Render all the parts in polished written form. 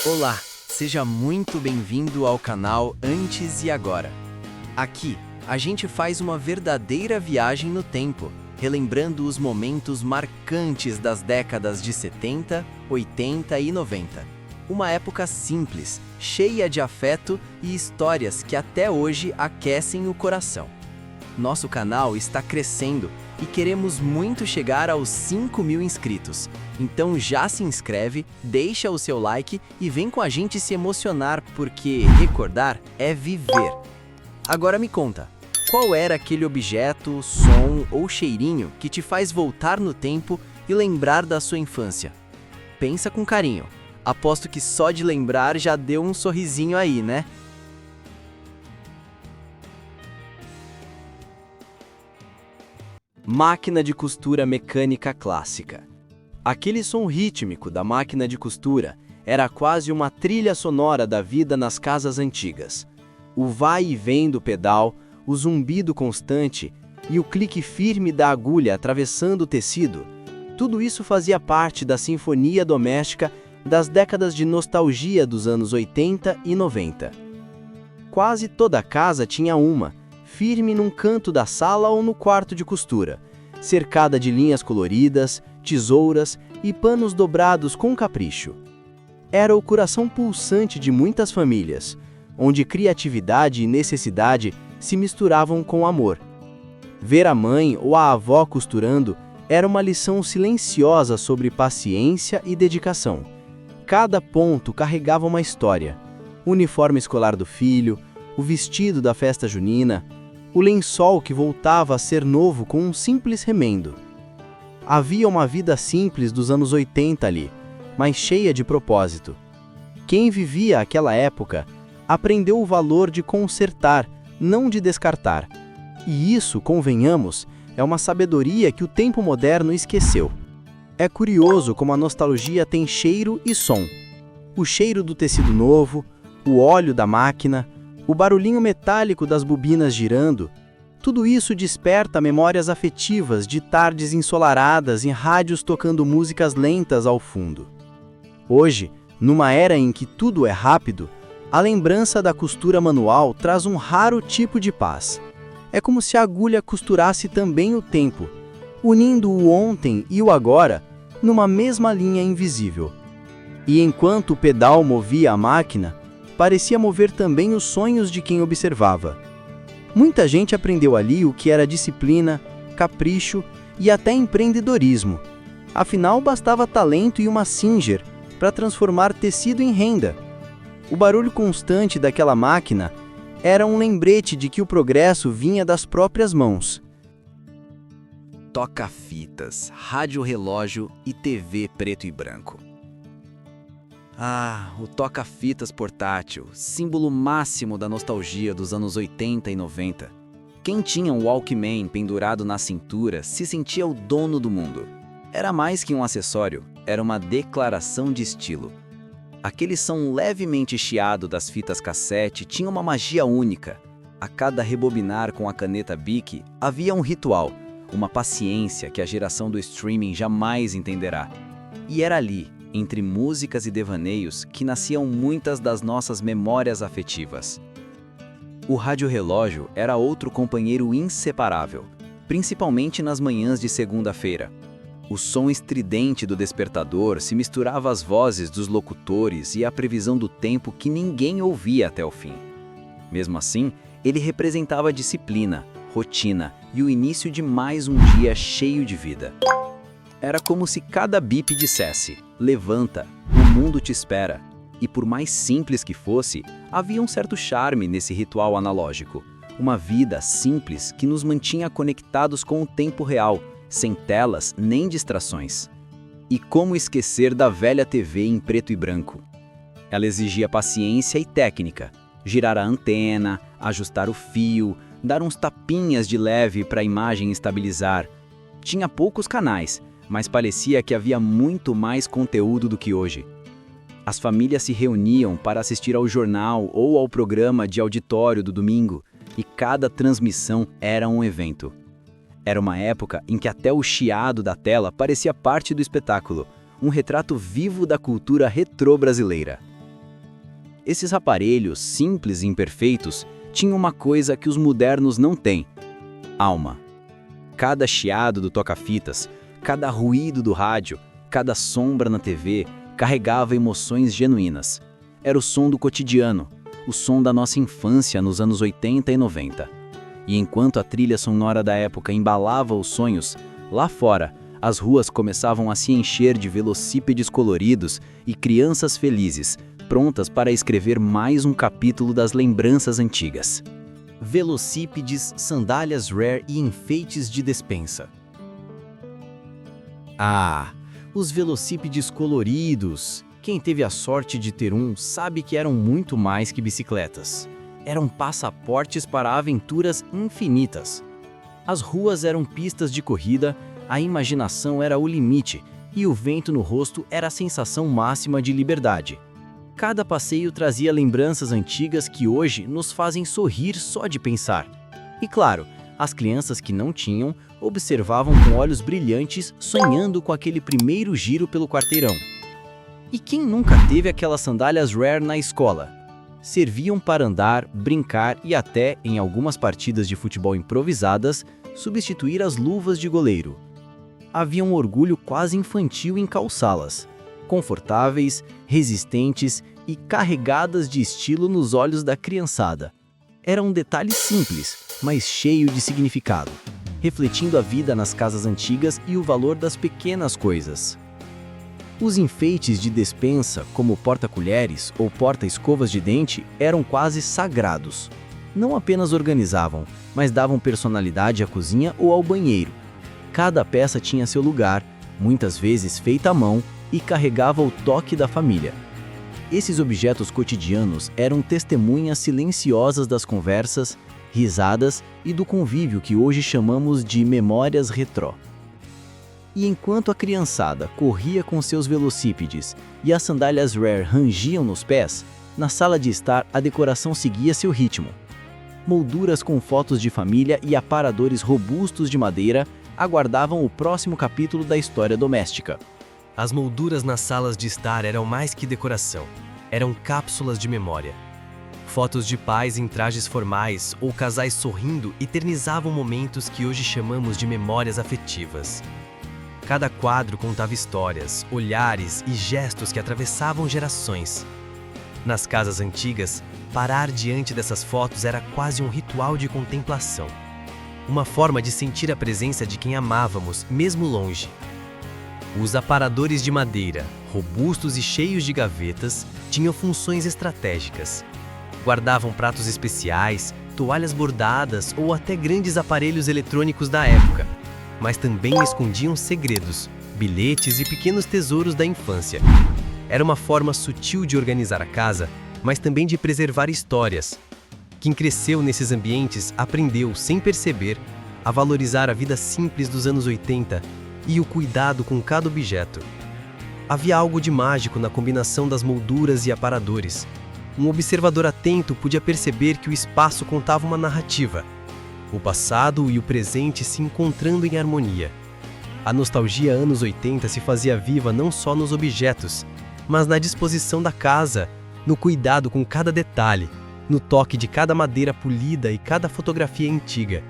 Olá, seja muito bem-vindo ao canal Antes e Agora. Aqui, a gente faz uma verdadeira viagem no tempo, relembrando os momentos marcantes das décadas de 70, 80 e 90. Uma época simples, cheia de afeto e histórias que até hoje aquecem o coração. Nosso canal está crescendo e queremos muito chegar aos 5.000 inscritos. Então já se inscreve, deixa o seu like e vem com a gente se emocionar, porque recordar é viver. Agora me conta, qual era aquele objeto, som ou cheirinho que te faz voltar no tempo e lembrar da sua infância? Pensa com carinho. Aposto que só de lembrar já deu um sorrisinho aí, né? Máquina de costura mecânica clássica. Aquele som rítmico da máquina de costura era quase uma trilha sonora da vida nas casas antigas. O vai e vem do pedal, o zumbido constante e o clique firme da agulha atravessando o tecido, tudo isso fazia parte da sinfonia doméstica das décadas de nostalgia dos anos 80 e 90. Quase toda casa tinha uma, firme num canto da sala ou no quarto de costura, cercada de linhas coloridas, tesouras e panos dobrados com capricho. Era o coração pulsante de muitas famílias, onde criatividade e necessidade se misturavam com amor. Ver a mãe ou a avó costurando era uma lição silenciosa sobre paciência e dedicação. Cada ponto carregava uma história: o uniforme escolar do filho, o vestido da festa junina, o lençol que voltava a ser novo com um simples remendo. Havia uma vida simples dos anos 80 ali, mas cheia de propósito. Quem vivia aquela época aprendeu o valor de consertar, não de descartar. E isso, convenhamos, é uma sabedoria que o tempo moderno esqueceu. É curioso como a nostalgia tem cheiro e som. O cheiro do tecido novo, o óleo da máquina, o barulhinho metálico das bobinas girando, tudo isso desperta memórias afetivas de tardes ensolaradas e rádios tocando músicas lentas ao fundo. Hoje, numa era em que tudo é rápido, a lembrança da costura manual traz um raro tipo de paz. É como se a agulha costurasse também o tempo, unindo o ontem e o agora numa mesma linha invisível. E enquanto o pedal movia a máquina, parecia mover também os sonhos de quem observava. Muita gente aprendeu ali o que era disciplina, capricho e até empreendedorismo. Afinal, bastava talento e uma Singer para transformar tecido em renda. O barulho constante daquela máquina era um lembrete de que o progresso vinha das próprias mãos. Toca-fitas, rádio-relógio e TV preto e branco. Ah, o toca-fitas portátil, símbolo máximo da nostalgia dos anos 80 e 90. Quem tinha um Walkman pendurado na cintura se sentia o dono do mundo. Era mais que um acessório, era uma declaração de estilo. Aquele som levemente chiado das fitas cassete tinha uma magia única. A cada rebobinar com a caneta Bic havia um ritual, uma paciência que a geração do streaming jamais entenderá. E era ali, entre músicas e devaneios, que nasciam muitas das nossas memórias afetivas. O rádio-relógio era outro companheiro inseparável, principalmente nas manhãs de segunda-feira. O som estridente do despertador se misturava às vozes dos locutores e à previsão do tempo que ninguém ouvia até o fim. Mesmo assim, ele representava disciplina, rotina e o início de mais um dia cheio de vida. Era como se cada bip dissesse: levanta, o mundo te espera. E por mais simples que fosse, havia um certo charme nesse ritual analógico. Uma vida simples que nos mantinha conectados com o tempo real, sem telas nem distrações. E como esquecer da velha TV em preto e branco? Ela exigia paciência e técnica, girar a antena, ajustar o fio, dar uns tapinhas de leve para a imagem estabilizar. Tinha poucos canais, mas parecia que havia muito mais conteúdo do que hoje. As famílias se reuniam para assistir ao jornal ou ao programa de auditório do domingo, e cada transmissão era um evento. Era uma época em que até o chiado da tela parecia parte do espetáculo, um retrato vivo da cultura retrô brasileira. Esses aparelhos, simples e imperfeitos, tinham uma coisa que os modernos não têm: alma. Cada chiado do toca-fitas, cada ruído do rádio, cada sombra na TV carregava emoções genuínas. Era o som do cotidiano, o som da nossa infância nos anos 80 e 90. E enquanto a trilha sonora da época embalava os sonhos, lá fora, as ruas começavam a se encher de velocípedes coloridos e crianças felizes, prontas para escrever mais um capítulo das lembranças antigas. Velocípedes, sandálias Rare e enfeites de despensa. Ah, os velocípedes coloridos! Quem teve a sorte de ter um sabe que eram muito mais que bicicletas. Eram passaportes para aventuras infinitas. As ruas eram pistas de corrida, a imaginação era o limite e o vento no rosto era a sensação máxima de liberdade. Cada passeio trazia lembranças antigas que hoje nos fazem sorrir só de pensar. E claro, as crianças que não tinham observavam com olhos brilhantes, sonhando com aquele primeiro giro pelo quarteirão. E quem nunca teve aquelas sandálias Rare na escola? Serviam para andar, brincar e até, em algumas partidas de futebol improvisadas, substituir as luvas de goleiro. Havia um orgulho quase infantil em calçá-las, confortáveis, resistentes e carregadas de estilo nos olhos da criançada. Era um detalhe simples, mas cheio de significado, refletindo a vida nas casas antigas e o valor das pequenas coisas. Os enfeites de despensa, como porta-colheres ou porta-escovas de dente, eram quase sagrados. Não apenas organizavam, mas davam personalidade à cozinha ou ao banheiro. Cada peça tinha seu lugar, muitas vezes feita à mão, e carregava o toque da família. Esses objetos cotidianos eram testemunhas silenciosas das conversas, risadas e do convívio que hoje chamamos de memórias retrô. E enquanto a criançada corria com seus velocípedes e as sandálias Rare rangiam nos pés, na sala de estar a decoração seguia seu ritmo. Molduras com fotos de família e aparadores robustos de madeira aguardavam o próximo capítulo da história doméstica. As molduras nas salas de estar eram mais que decoração, eram cápsulas de memória. Fotos de pais em trajes formais ou casais sorrindo eternizavam momentos que hoje chamamos de memórias afetivas. Cada quadro contava histórias, olhares e gestos que atravessavam gerações. Nas casas antigas, parar diante dessas fotos era quase um ritual de contemplação. Uma forma de sentir a presença de quem amávamos, mesmo longe. Os aparadores de madeira, robustos e cheios de gavetas, tinham funções estratégicas. Guardavam pratos especiais, toalhas bordadas ou até grandes aparelhos eletrônicos da época, mas também escondiam segredos, bilhetes e pequenos tesouros da infância. Era uma forma sutil de organizar a casa, mas também de preservar histórias. Quem cresceu nesses ambientes aprendeu, sem perceber, a valorizar a vida simples dos anos 80 e o cuidado com cada objeto. Havia algo de mágico na combinação das molduras e aparadores. Um observador atento podia perceber que o espaço contava uma narrativa, o passado e o presente se encontrando em harmonia. A nostalgia anos 80 se fazia viva não só nos objetos, mas na disposição da casa, no cuidado com cada detalhe, no toque de cada madeira polida e cada fotografia antiga.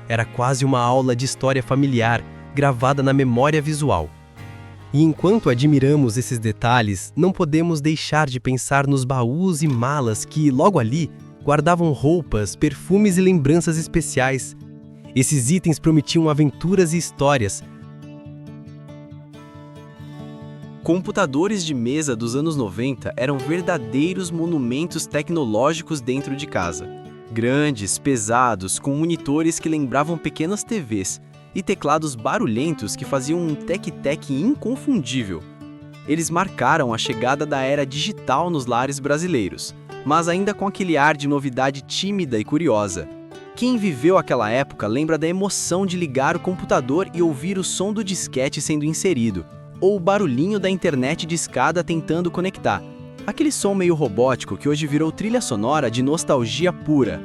Era quase uma aula de história familiar, gravada na memória visual. E enquanto admiramos esses detalhes, não podemos deixar de pensar nos baús e malas que, logo ali, guardavam roupas, perfumes e lembranças especiais. Esses itens prometiam aventuras e histórias. Computadores de mesa dos anos 90 eram verdadeiros monumentos tecnológicos dentro de casa. Grandes, pesados, com monitores que lembravam pequenas TVs e teclados barulhentos que faziam um tec-tec inconfundível. Eles marcaram a chegada da era digital nos lares brasileiros, mas ainda com aquele ar de novidade tímida e curiosa. Quem viveu aquela época lembra da emoção de ligar o computador e ouvir o som do disquete sendo inserido, ou o barulhinho da internet de escada tentando conectar. Aquele som meio robótico que hoje virou trilha sonora de nostalgia pura.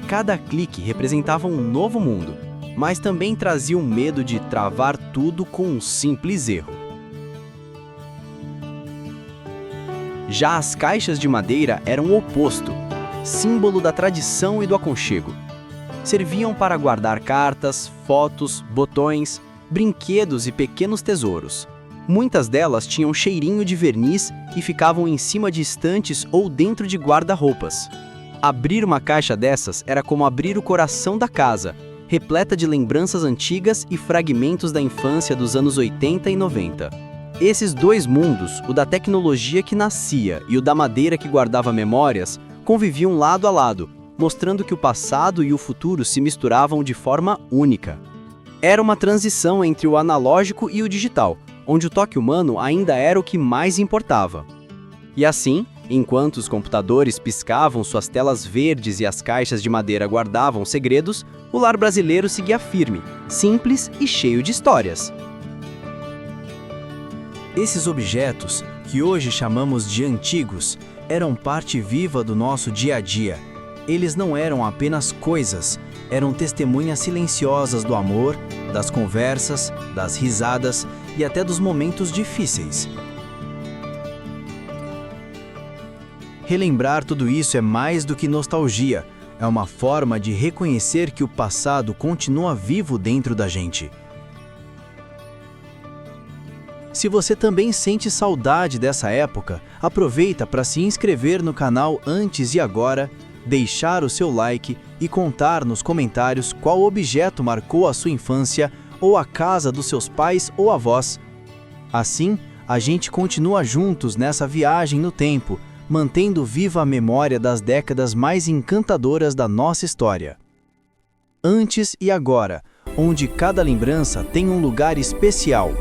Cada clique representava um novo mundo, mas também trazia um medo de travar tudo com um simples erro. Já as caixas de madeira eram o oposto, símbolo da tradição e do aconchego. Serviam para guardar cartas, fotos, botões, brinquedos e pequenos tesouros. Muitas delas tinham cheirinho de verniz e ficavam em cima de estantes ou dentro de guarda-roupas. Abrir uma caixa dessas era como abrir o coração da casa, repleta de lembranças antigas e fragmentos da infância dos anos 80 e 90. Esses dois mundos, o da tecnologia que nascia e o da madeira que guardava memórias, conviviam lado a lado, mostrando que o passado e o futuro se misturavam de forma única. Era uma transição entre o analógico e o digital, onde o toque humano ainda era o que mais importava. E assim, enquanto os computadores piscavam suas telas verdes e as caixas de madeira guardavam segredos, o lar brasileiro seguia firme, simples e cheio de histórias. Esses objetos, que hoje chamamos de antigos, eram parte viva do nosso dia a dia. Eles não eram apenas coisas, eram testemunhas silenciosas do amor, das conversas, das risadas e até dos momentos difíceis. Relembrar tudo isso é mais do que nostalgia, é uma forma de reconhecer que o passado continua vivo dentro da gente. Se você também sente saudade dessa época, aproveita para se inscrever no canal Antes e Agora, deixar o seu like e contar nos comentários qual objeto marcou a sua infância ou a casa dos seus pais ou avós. Assim, a gente continua juntos nessa viagem no tempo, mantendo viva a memória das décadas mais encantadoras da nossa história. Antes e Agora, onde cada lembrança tem um lugar especial.